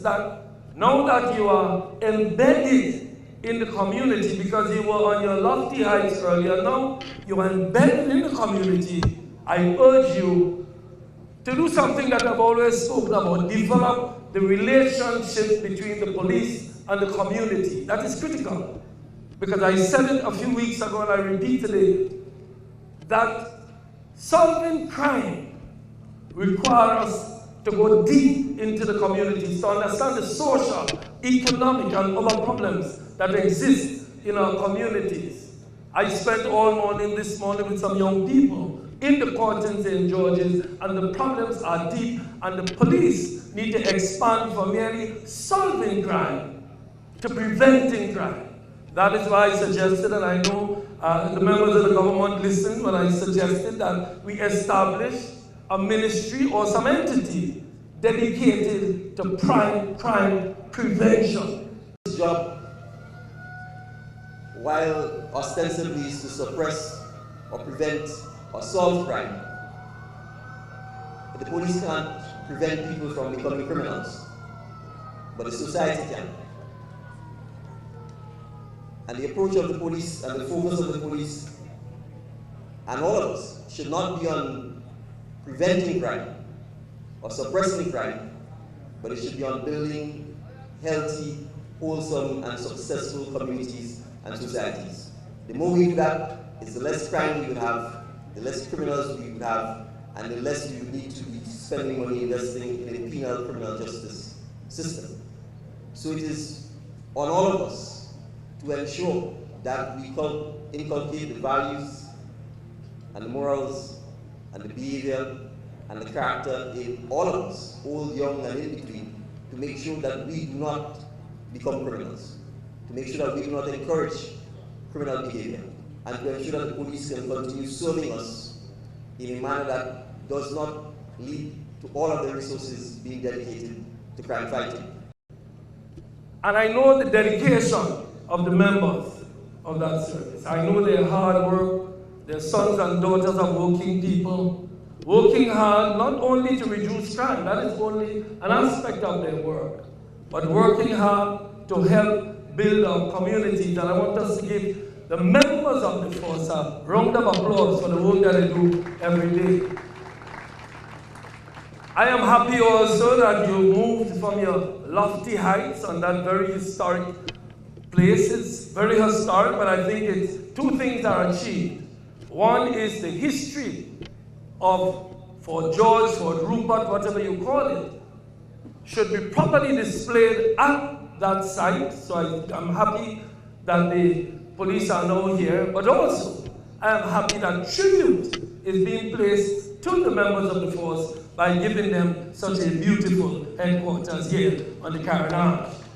that now that you are embedded in the community, because you were on your lofty heights earlier, now you are embedded in the community, I urge you to do something that I've always spoken about, develop the relationship between the police and the community. That is critical. Because I said it a few weeks ago and I repeat today, that solving crime requires us to go deep into the communities to understand the social, economic, and other problems that exist in our communities. I spent all morning this morning with some young people in the court in St. George's, and the problems are deep, and the police need to expand from merely solving crime to preventing crime. That is why I suggested, and I know the members of the government listened when I suggested that we establish a ministry or some entity dedicated to crime prevention. This job, while ostensibly is to suppress or prevent or solve crime, the police can't prevent people from becoming criminals, but the society can. And the approach of the police and the focus of the police and all of us should not be on preventing crime or suppressing crime, but it should be on building healthy, wholesome, and successful communities and societies. The more we do that, it's the less crime we would have, the less criminals we would have, and the less we would need to be spending money investing in a penal criminal justice system. So it is on all of us to ensure that we inculcate the values and the morals and the behavior and the character in all of us, old, young, and in between, to make sure that we do not become criminals, to make sure that we do not encourage criminal behavior, and to ensure that the police can continue serving us in a manner that does not lead to all of the resources being dedicated to crime fighting. And I know the dedication of the members of that service. I know their hard work, their sons and daughters are working people, working hard not only to reduce crime, that is only an aspect of their work, but working hard to help build our communities. And I want us to give the members of the force a round of applause for the work that they do every day. I am happy also that you moved from your lofty heights on that very historic place. It's very historic, but I think it's two things are achieved. One is the history of Fort George, Fort Rupert, whatever you call it, should be properly displayed at that site. So I'm happy that the police are now here, but also I am happy that tribute is being placed to the members of the force by giving them such a beautiful headquarters here on the Carron Arch.